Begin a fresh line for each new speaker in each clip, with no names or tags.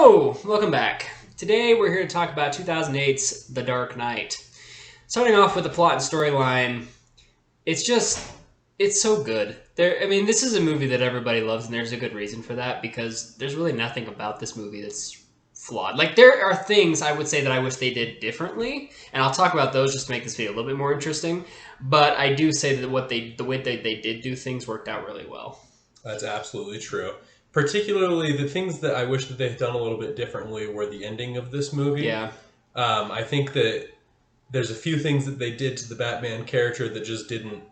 Hello, welcome back. Today we're here to talk about 2008's The Dark Knight. Starting off with the plot and storyline, it's so good. This is a movie that everybody loves, and there's a good reason for that because there's really nothing about this movie that's flawed. Like there are things I would say that I wish they did differently, and I'll talk about those just to make this video a little bit more interesting. But I do say that the way they did do things worked out really well.
That's absolutely true. Particularly the things that I wish that they had done a little bit differently were the ending of this movie.
Yeah.
I think that there's a few things that they did to the Batman character that just didn't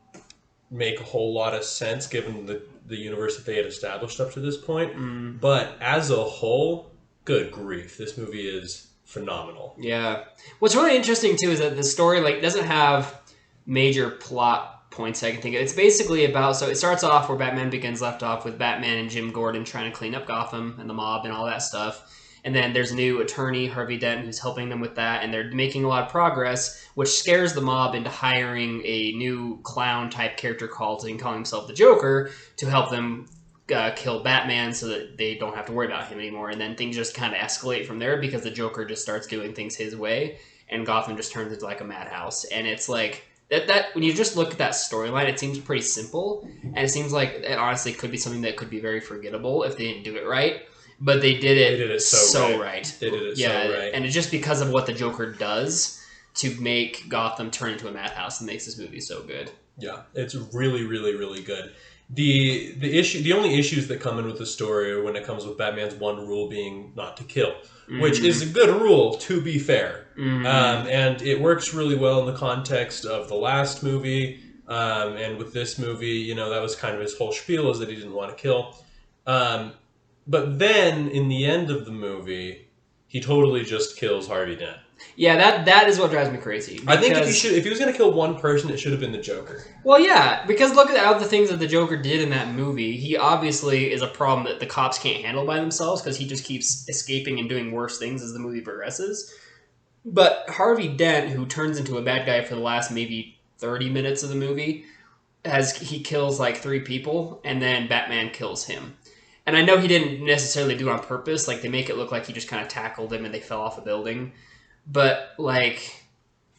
make a whole lot of sense given the universe that they had established up to this point. But as a whole, good grief, this movie is phenomenal.
Yeah. What's really interesting too is that the story doesn't have major plot points I can think of. It's basically about, so it starts off where Batman Begins left off with Batman and Jim Gordon trying to clean up Gotham and the mob and all that stuff. And then there's a new attorney, Harvey Dent, who's helping them with that, and they're making a lot of progress, which scares the mob into hiring a new clown-type character calling himself the Joker to help them kill Batman so that they don't have to worry about him anymore. And then things just kind of escalate from there because the Joker just starts doing things his way, and Gotham just turns into like a madhouse. And it's like, that when you just look at that storyline, it seems pretty simple, and it seems like it honestly could be something that could be very forgettable if they didn't do it right. But they did it so right.
They did it so right.
And it's just because of what the Joker does to make Gotham turn into a madhouse that makes this movie so good.
Yeah, it's really, really, really good. The only issues that come in with the story are when it comes with Batman's one rule being not to kill, which is a good rule, to be fair. And it works really well in the context of the last movie, and with this movie, that was kind of his whole spiel, is that he didn't want to kill. But then, in the end of the movie, he totally just kills Harvey Dent.
Yeah, that is what drives me crazy.
I think if he was going to kill one person, it should have been the Joker.
Well, yeah, because look at all the things that the Joker did in that movie. He obviously is a problem that the cops can't handle by themselves because he just keeps escaping and doing worse things as the movie progresses. But Harvey Dent, who turns into a bad guy for the last maybe 30 minutes of the movie, he kills like 3 people, and then Batman kills him. And I know he didn't necessarily do it on purpose. Like, they make it look like he just kind of tackled him and they fell off a building. But, like,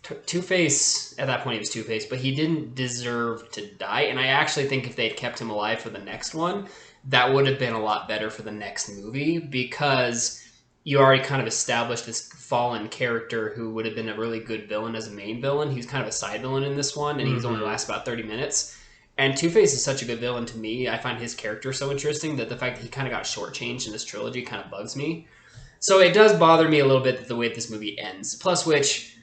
Two-Face, at that point he was Two-Face, but he didn't deserve to die. And I actually think if they'd kept him alive for the next one, that would have been a lot better for the next movie, because you already kind of established this fallen character who would have been a really good villain as a main villain. He was kind of a side villain in this one, and he's only lasts about 30 minutes. And Two-Face is such a good villain to me. I find his character so interesting that the fact that he kind of got shortchanged in this trilogy kind of bugs me. So it does bother me a little bit that the way this movie ends. Plus which,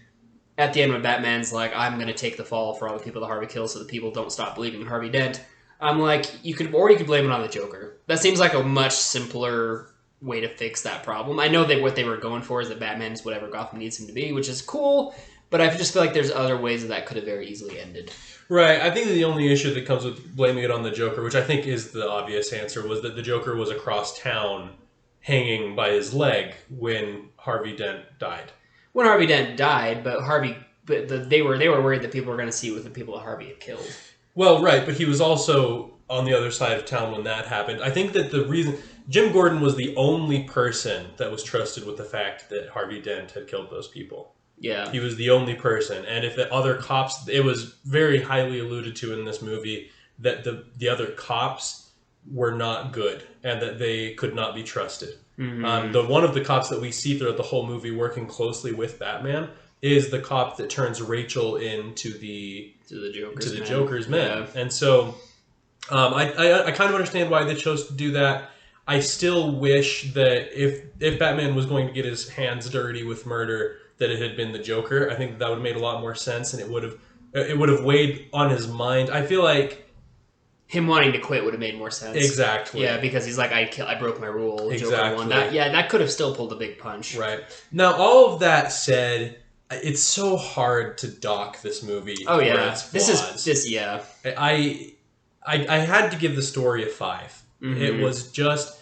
at the end when Batman's like, I'm going to take the fall for all the people that Harvey kills so that people don't stop believing in Harvey Dent, I'm like, you could blame it on the Joker. That seems like a much simpler way to fix that problem. I know that what they were going for is that Batman is whatever Gotham needs him to be, which is cool, but I just feel like there's other ways that could have very easily ended.
Right. I think that the only issue that comes with blaming it on the Joker, which I think is the obvious answer, was that the Joker was across town hanging by his leg when Harvey Dent died.
When Harvey Dent died, they were worried that people were going to see with the people that Harvey had killed.
Well, right, but he was also on the other side of town when that happened. I think that the reason Jim Gordon was the only person that was trusted with the fact that Harvey Dent had killed those people.
Yeah.
He was the only person. And if the other cops, it was very highly alluded to in this movie that the other cops were not good and that they could not be trusted. The one of the cops that we see throughout the whole movie working closely with Batman is the cop that turns Rachel into the Joker's men. Yeah. And so I kind of understand why they chose to do that. I still wish that if Batman was going to get his hands dirty with murder, that it had been the Joker. I think that would have made a lot more sense, and it would have weighed on his mind. I feel like
him wanting to quit would have made more sense.
Exactly.
Yeah, because he's like, I broke my rule.
Exactly.
Joker won. That could have still pulled a big punch.
Right. Now, all of that said, it's so hard to dock this movie.
Oh yeah,
this
yeah.
I had to give the story a 5. It was just.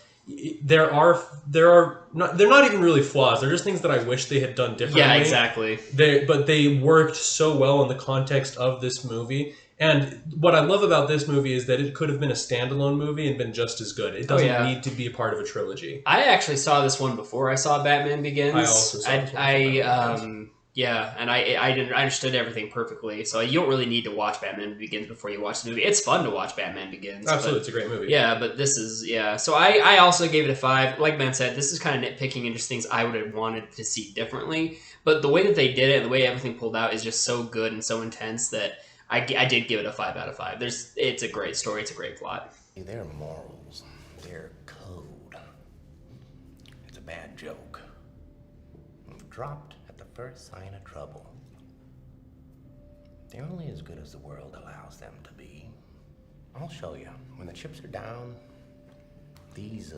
They're not even really flaws. They're just things that I wish they had done differently.
Yeah, exactly.
But they worked so well in the context of this movie, And what I love about this movie is that it could have been a standalone movie and been just as good. It doesn't need to be a part of a trilogy.
I actually saw this one before I saw Batman Begins.
I also saw this one.
Yeah, and I understood everything perfectly. So you don't really need to watch Batman Begins before you watch the movie. It's fun to watch Batman Begins.
Absolutely, it's a great movie.
Yeah, but this is So I also gave it a 5. Like Ben said, this is kind of nitpicking and just things I would have wanted to see differently. But the way that they did it, and the way everything pulled out, is just so good and so intense that I did give it a 5 out of 5. It's a great story. It's a great plot.
Their morals, their code. It's a bad joke. Dropped at the first sign of trouble. They're only as good as the world allows them to be. I'll show you. When the chips are down, these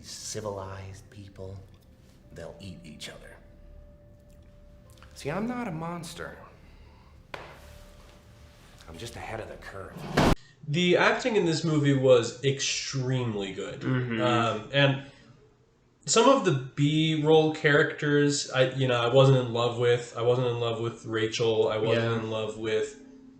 civilized people, they'll eat each other. See, I'm not a monster. I'm just ahead of the curve.
The acting in this movie was extremely good. And some of the B-roll characters, I wasn't in love with. I wasn't in love with Rachel. I wasn't in love with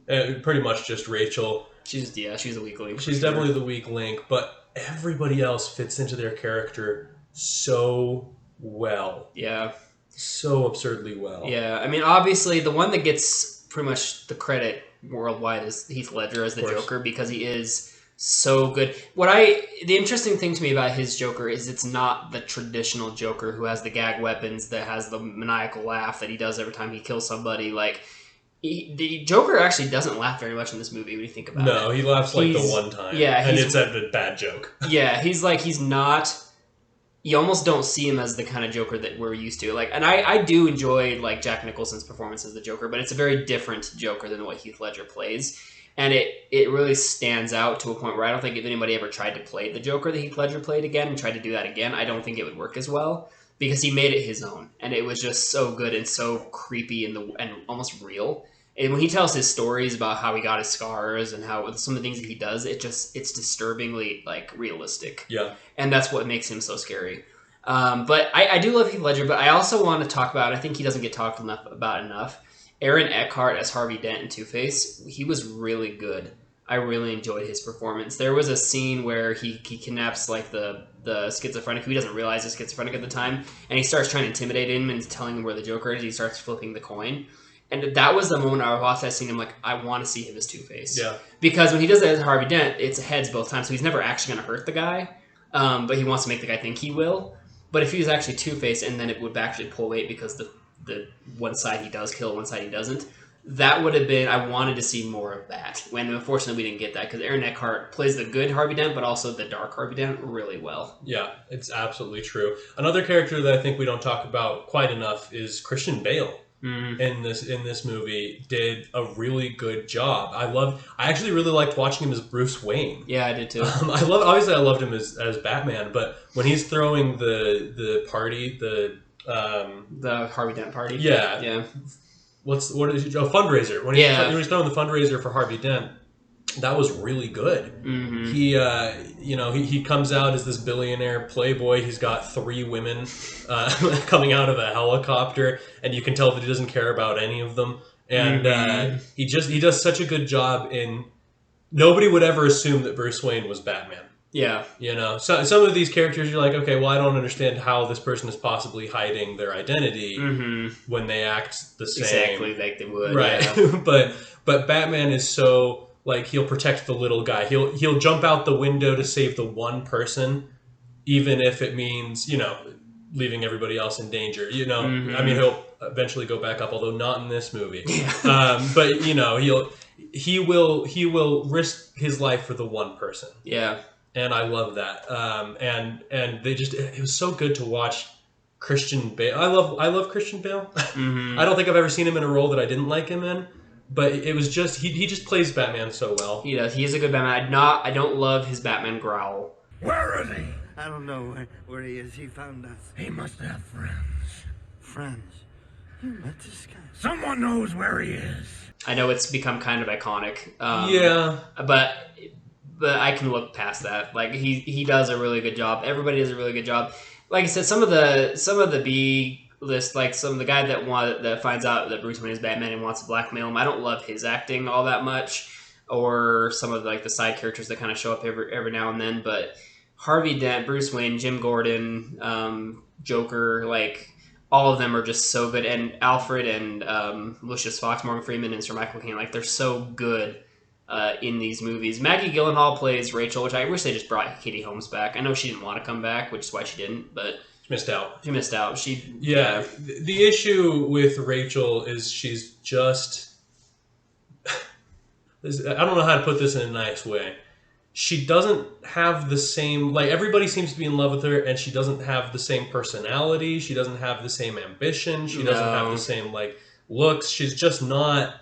pretty much just Rachel.
She's a weak link.
She's definitely the weak link, but everybody else fits into their character so well.
Yeah.
So absurdly well.
Yeah, I mean, obviously, the one that gets pretty much the credit worldwide is Heath Ledger as the Joker, because he is so good. The interesting thing to me about his Joker is it's not the traditional Joker who has the gag weapons, that has the maniacal laugh that he does every time he kills somebody. Like, the Joker actually doesn't laugh very much in this movie when you think about it.
No, he laughs like the one time.
Yeah,
and it's a bad joke.
Yeah, he's not. You almost don't see him as the kind of Joker that we're used to. Like, and I do enjoy like Jack Nicholson's performance as the Joker, but it's a very different Joker than what Heath Ledger plays. And it really stands out to a point where I don't think if anybody ever tried to play the Joker that Heath Ledger played again and tried to do that again, I don't think it would work as well, because he made it his own. And it was just so good and so creepy and almost real. And when he tells his stories about how he got his scars and how some of the things that he does, it's disturbingly like realistic.
Yeah.
And that's what makes him so scary. But I do love Heath Ledger, but I also want to talk about, I think he doesn't get talked about enough, Aaron Eckhart as Harvey Dent in Two-Face. He was really good. I really enjoyed his performance. There was a scene where he kidnaps like the schizophrenic, who he doesn't realize is schizophrenic at the time, and he starts trying to intimidate him and telling him where the Joker is. He starts flipping the coin. And that was the moment I watched that scene. I'm like, I want to see him as Two-Face.
Yeah.
Because when he does that as Harvey Dent, it's heads both times, so he's never actually going to hurt the guy, but he wants to make the guy think he will. But if he was actually Two-Face, and then it would actually pull weight because the one side he does kill, one side he doesn't, that would have been, I wanted to see more of that. When unfortunately we didn't get that, because Aaron Eckhart plays the good Harvey Dent, but also the dark Harvey Dent really well.
Yeah, it's absolutely true. Another character that I think we don't talk about quite enough is Christian Bale. In this movie, did a really good job. I actually really liked watching him as Bruce Wayne.
Yeah, I did too.
I loved him as Batman, but when he's throwing the party, the
Harvey Dent party.
Yeah. What is it? A fundraiser. When he's throwing the fundraiser for Harvey Dent, that was really good.
Mm-hmm.
He comes out as this billionaire playboy. He's got 3 women coming out of a helicopter, and you can tell that he doesn't care about any of them. And he does such a good job in. Nobody would ever assume that Bruce Wayne was Batman.
Yeah.
So some of these characters, you're like, okay, well, I don't understand how this person is possibly hiding their identity when they act the same.
Exactly like they would.
Right.
Yeah.
but Batman is so. Like, he'll protect the little guy. He'll jump out the window to save the one person, even if it means, leaving everybody else in danger. I mean, he'll eventually go back up, although not in this movie. But he will risk his life for the one person.
Yeah.
And I love that. And it was so good to watch Christian Bale. I love Christian Bale. I don't think I've ever seen him in a role that I didn't like him in. But it was just he just plays Batman so well.
He does. He is a good Batman. I don't love his Batman growl.
Where is he?
I don't know where he is. He found us.
He must have friends.
Friends? You met this guy?
Someone knows where he is.
I know it's become kind of iconic.
Yeah.
But I can look past that. Like he does a really good job. Everybody does a really good job. Like I said, some of the B this like the guy that finds out that Bruce Wayne is Batman and wants to blackmail him. I don't love his acting all that much, or some of like the side characters that kind of show up every now and then. But Harvey Dent, Bruce Wayne, Jim Gordon, Joker, like all of them are just so good. And Alfred and Lucius Fox, Morgan Freeman, and Sir Michael Caine, like they're so good in these movies. Maggie Gyllenhaal plays Rachel, which I wish they just brought Katie Holmes back. I know she didn't want to come back, which is why she didn't, but
She missed out.
she missed out.
The issue with Rachel is she's just... I don't know how to put this in a nice way. She doesn't have the same... Like, everybody seems to be in love with her, and she doesn't have the same personality. She doesn't have the same ambition. She doesn't have the same, like, looks. She's just not...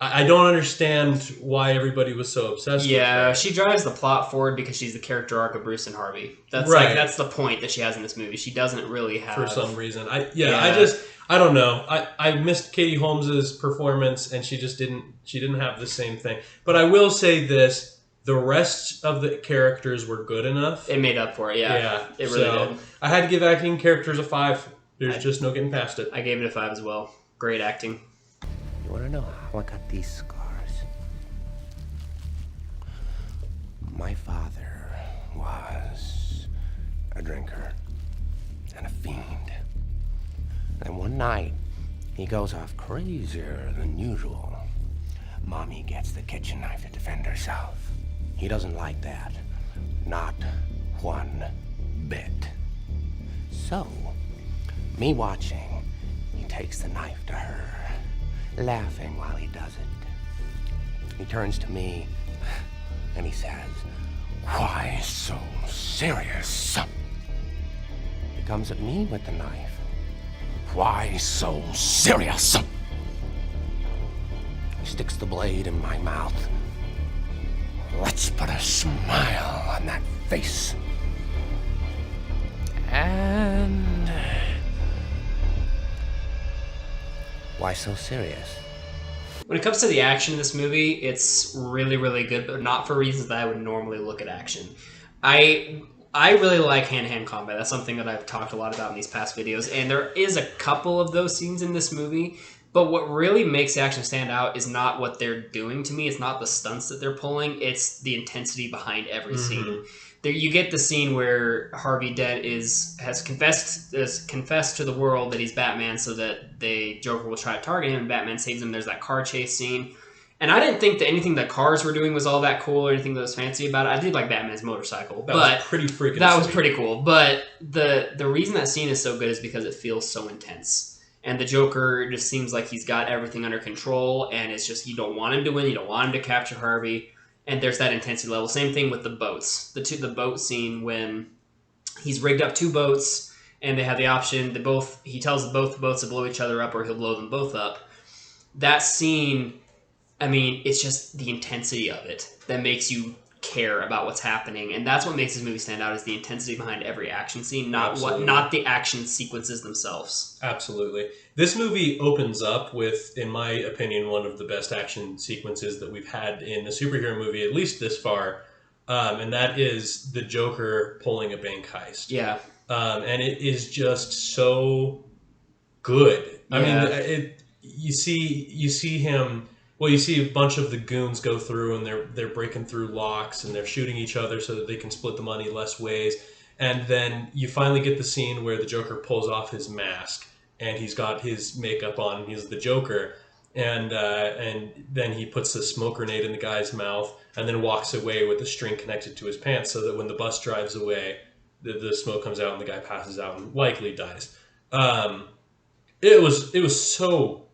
I don't understand why everybody was so obsessed with her.
She drives the plot forward because she's the character arc of Bruce and Harvey. That's
Right.
like that's the point that she has in this movie. She doesn't really have...
For some reason. I don't know. I missed Katie Holmes's performance, and she didn't have the same thing. But I will say this, the rest of the characters were good enough.
It made up for it, yeah. It really did.
I had to give acting characters a 5. There's just no getting past it.
I gave it a 5 as well. Great acting.
You want to know how I got these scars? My father was a drinker and a fiend. And one night, he goes off crazier than usual. Mommy gets the kitchen knife to defend herself. He doesn't like that. Not one bit. So, me watching, he takes the knife to her, laughing while he does it. He turns to me and he says, "Why so serious?" He comes at me with the knife. "Why so serious?" He sticks the blade in my mouth. "Let's put a smile on that face." And... why so serious?
When it comes to the action in this movie, it's really, really good, but not for reasons that I would normally look at action. I really like hand-to-hand combat. That's something that I've talked a lot about in these past videos, and there is a couple of those scenes in this movie, but what really makes the action stand out is not what they're doing to me. It's not the stunts that they're pulling. It's the intensity behind every scene. There, you get the scene where Harvey Dent has confessed to the world that he's Batman, so that Joker will try to target him, and Batman saves him. There's that car chase scene, and I didn't think that anything that cars were doing was all that cool or anything that was fancy about it. I did like Batman's motorcycle,
That was pretty freaking
that was
sweet.
pretty cool. But the reason that scene is so good is because it feels so intense. And the Joker just seems like he's got everything under control, and it's just you don't want him to win, you don't want him to capture Harvey. And there's that intensity level. Same thing with the boats. The boat scene when he's rigged up 2 boats and they have the option. He tells both boats to blow each other up or he'll blow them both up. That scene, I mean, it's just the intensity of it that makes you care about what's happening, and that's what makes this movie stand out is the intensity behind every action scene, not the action sequences themselves.
Absolutely. This movie opens up with, in my opinion, one of the best action sequences that we've had in a superhero movie, at least this far, and that is the Joker pulling a bank heist.
Yeah.
And it is just so good. I mean, you see him. Well, you see a bunch of the goons go through, and they're breaking through locks, and they're shooting each other so that they can split the money less ways. And then you finally get the scene where the Joker pulls off his mask, and he's got his makeup on, and he's the Joker. And then he puts the smoke grenade in the guy's mouth, and then walks away with the string connected to his pants, so that when the bus drives away, the smoke comes out, and the guy passes out and likely dies. It was so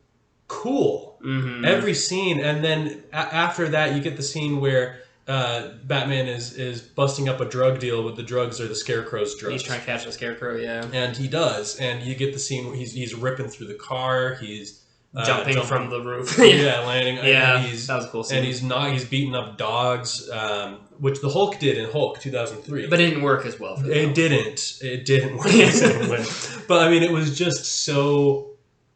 cool. Mm-hmm. Every scene, and then after that you get the scene where Batman is busting up a drug deal, but the drugs are the Scarecrow's drugs.
He's trying to catch the Scarecrow, yeah.
And he does, and you get the scene where he's ripping through the car, he's
jumping from the roof.
Yeah, landing.
Yeah,
and
that was a cool scene.
And he's beating up dogs, which the Hulk did in Hulk 2003.
But it didn't work as well.
It didn't work the same way. But I mean, it was just so...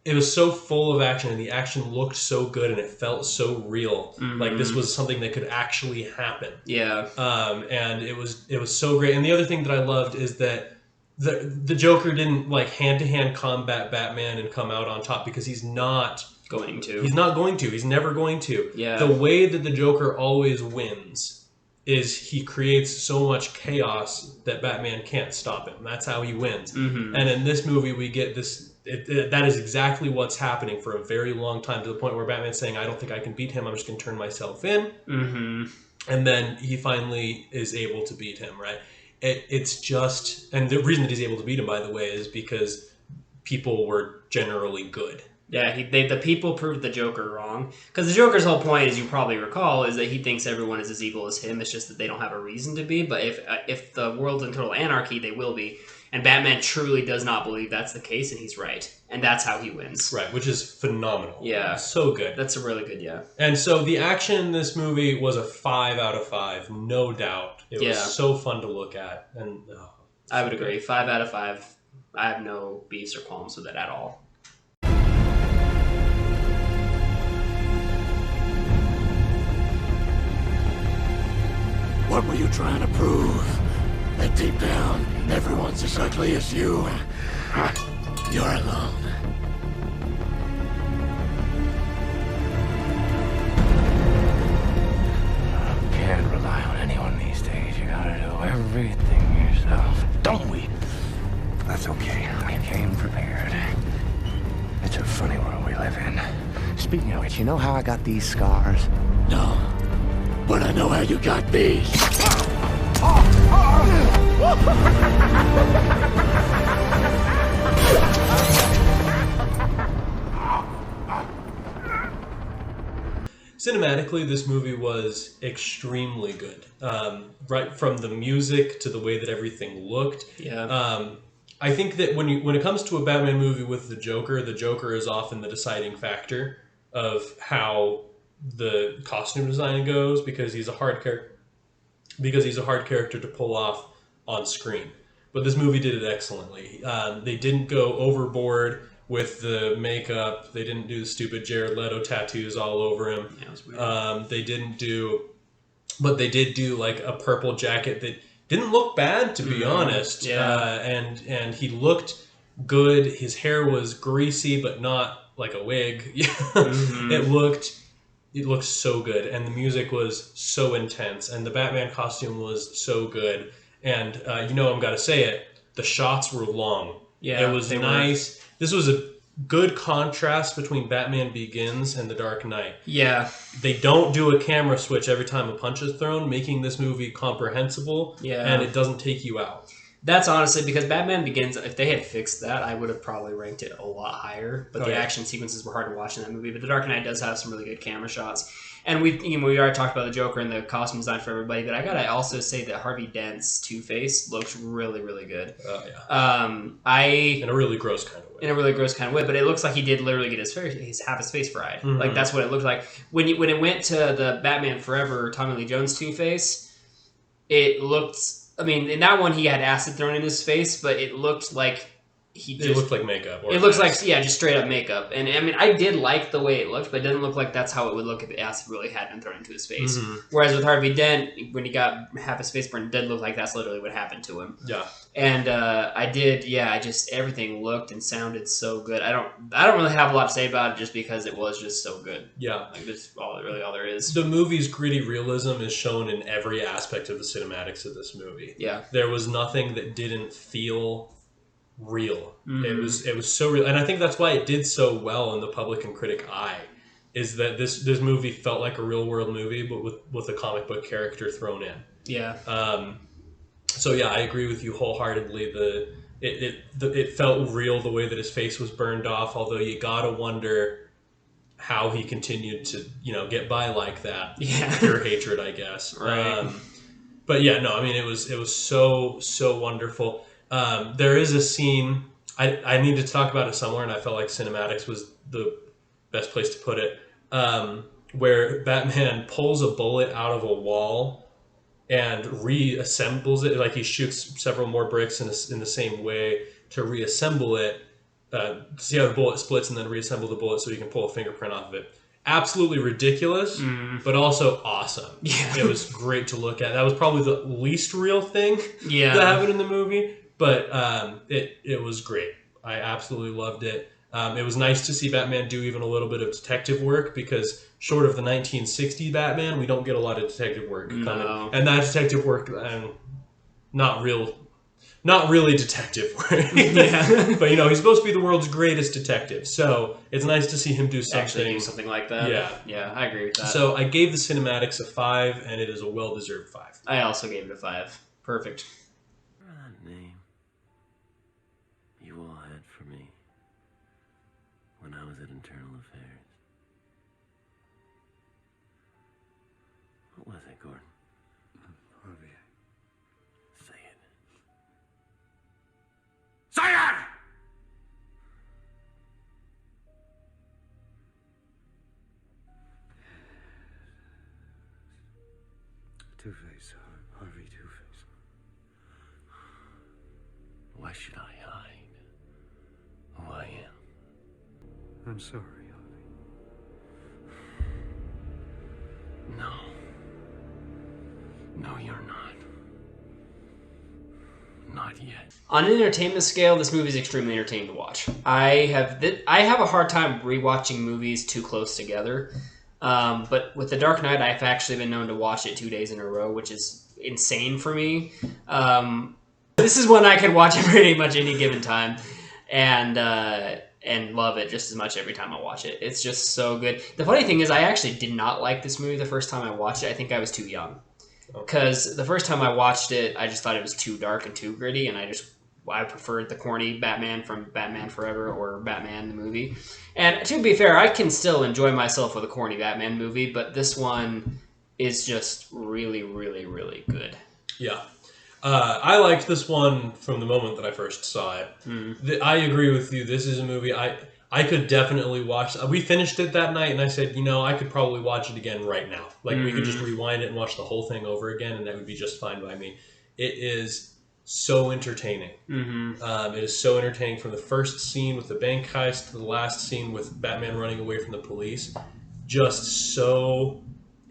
It was so full of action, and the action looked so good, and it felt so real. Mm-hmm. Like this was something that could actually happen.
Yeah.
And it was so great. And the other thing that I loved is that the Joker didn't like hand-to-hand combat Batman and come out on top because he's not
going to.
He's not going to. He's never going to.
Yeah.
The way that the Joker always wins is he creates so much chaos that Batman can't stop him. That's how he wins.
Mm-hmm.
And in this movie, we get this. That is exactly what's happening for a very long time, to the point where Batman's saying, I don't think I can beat him. I'm just going to turn myself in.
Mm-hmm.
And then he finally is able to beat him, right? It's just... And the reason that he's able to beat him, by the way, is because people were generally good.
Yeah, the people proved the Joker wrong. Because the Joker's whole point, as you probably recall, is that he thinks everyone is as evil as him. It's just that they don't have a reason to be. But if the world's in total anarchy, they will be. And Batman truly does not believe that's the case, and he's right. And that's how he wins.
Right, which is phenomenal.
Yeah.
So good.
That's a really good,
And so the action in this movie was a 5 out of 5, no doubt. It was so fun to look at. And
I would agree. 5 out of 5. I have no beefs or qualms with it at all.
What were you trying to prove? That deep down, everyone's as ugly as you. You're alone.
Can't rely on anyone these days. You gotta do everything yourself. Don't we? That's okay. I came prepared. It's a funny world we live in. Speaking of which, you know how I got these scars?
No. But I know how you got these.
Cinematically, this movie was extremely good. Right from the music to the way that everything looked.
Yeah.
I think that when it comes to a Batman movie with the Joker is often the deciding factor of how the costume design goes, because he's a hard character to pull off on screen. But this movie did it excellently. They didn't go overboard with the makeup. They didn't do the stupid Jared Leto tattoos all over him.
Yeah, it was weird.
They did do like a purple jacket that didn't look bad, to be honest.
Yeah.
And he looked good. His hair was greasy, but not like a wig. It looked so good, and the music was so intense, and the Batman costume was so good. And I'm gonna say it, the shots were long.
Yeah,
it was nice. This was a good contrast between Batman Begins and The Dark Knight.
Yeah.
They don't do a camera switch every time a punch is thrown, making this movie comprehensible, and it doesn't take you out.
That's honestly because Batman Begins, if they had fixed that, I would have probably ranked it a lot higher. But the action sequences were hard to watch in that movie. But The Dark Knight does have some really good camera shots. And we already talked about the Joker and the costume design for everybody. But I gotta also say that Harvey Dent's Two-Face looks really, really good.
Oh yeah. In a really gross kind of way.
In a really gross kind of way, but it looks like he did literally get his face fried.
Mm-hmm.
Like that's what it looked like when it went to the Batman Forever Tommy Lee Jones Two-Face. It looked. I mean, in that one he had acid thrown in his face, but it looked like
it looked like makeup.
It looks like just straight up makeup. And I mean, I did like the way it looked, but it didn't look like that's how it would look if the acid really had been thrown into his face.
Mm-hmm.
Whereas with Harvey Dent, when he got half his face burned, it did look like that's literally what happened to him.
Yeah.
And everything looked and sounded so good. I don't really have a lot to say about it just because it was just so good.
Yeah.
Like that's all there is.
The movie's gritty realism is shown in every aspect of the cinematics of this movie.
Yeah.
There was nothing that didn't feel real.
Mm-hmm.
It was so real, and I think that's why it did so well in the public and critic eye, is that this movie felt like a real world movie, but with a comic book character thrown in.
Yeah.
So yeah, I agree with you wholeheartedly. It felt real the way that his face was burned off, although you gotta wonder how he continued to get by like that.
Yeah.
Pure hatred, I guess.
Right.
But yeah, no, I mean it was so wonderful. There is a scene, I need to talk about it somewhere, and I felt like cinematics was the best place to put it, where Batman pulls a bullet out of a wall and reassembles it. Like he shoots several more bricks in the same way to reassemble it, see how the bullet splits, and then reassemble the bullet so you can pull a fingerprint off of it. Absolutely ridiculous, but also awesome.
Yeah.
It was great to look at. That was probably the least real thing
Yeah.
that happened in the movie. but it was great. I absolutely loved it. It was nice to see Batman do even a little bit of detective work, because short of the 1960 Batman, we don't get a lot of detective work coming. And that detective work, not really detective work.
Yeah.
But, he's supposed to be the world's greatest detective. So it's nice to see him do something.
Actually do something like that.
Yeah.
Yeah, I agree with that.
So I gave the cinematics a 5, and it is a well-deserved 5.
I also gave it a 5. Perfect.
That name you all had for me when I was at Internal Affairs. What was it, Gordon? Harvey. Say it.
Say it!
Two-Face, Harvey Two-Face. Why should I hide who I am? I'm sorry, Harvey. No. No, you're not. Not yet.
On an entertainment scale, this movie is extremely entertaining to watch. I have a hard time rewatching movies too close together. But with The Dark Knight, I've actually been known to watch it 2 days in a row, which is insane for me. This is one I could watch at pretty much any given time, and love it just as much every time I watch it. It's just so good. The funny thing is, I actually did not like this movie the first time I watched it. I think I was too young. Because the first time I watched it, I just thought it was too dark and too gritty, and I preferred the corny Batman from Batman Forever or Batman the movie. And to be fair, I can still enjoy myself with a corny Batman movie, but this one is just really, really, really good.
Yeah. I liked this one from the moment that I first saw it. I agree with you. This is a movie I could definitely watch. We finished it that night, and I said, I could probably watch it again right now. Like, we could just rewind it and watch the whole thing over again, and that would be just fine by me. It is so entertaining. It is so entertaining, from the first scene with the bank heist to the last scene with Batman running away from the police. Just so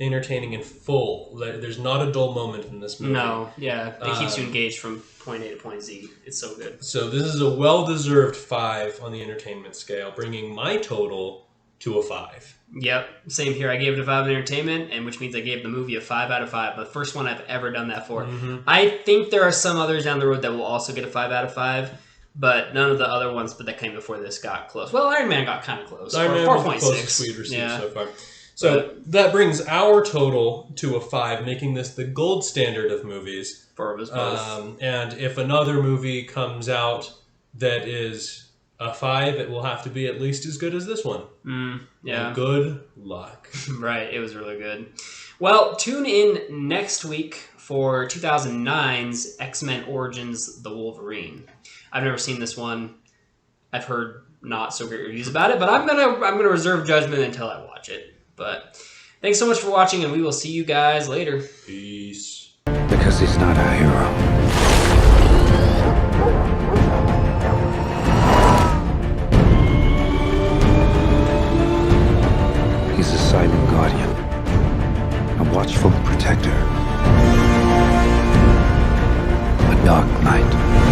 entertaining and full. There's not a dull moment in this movie.
No, yeah. It keeps you engaged from point A to point Z. It's so good.
So this is a well-deserved 5 on the entertainment scale, bringing my total to a 5.
Yep, same here. I gave it a 5 in entertainment, and which means I gave the movie a 5 out of 5. The first one I've ever done that for. I think there are some others down the road that will also get a 5 out of 5, but none of the other ones that came before this got close. Well, Iron Man got kind of close.
Iron Man was the closest we've received so far. So that brings our total to a 5, making this the gold standard of movies.
For us both.
And if another movie comes out that is a 5, it will have to be at least as good as this one.
Yeah.
And good luck.
Right, it was really good. Well, tune in next week for 2009's X-Men Origins: The Wolverine. I've never seen this one. I've heard not so great reviews about it, but I'm gonna reserve judgment until I watch it. But thanks so much for watching, and we will see you guys later.
Peace.
Because he's not a hero. He's a silent guardian, a watchful protector, a dark knight.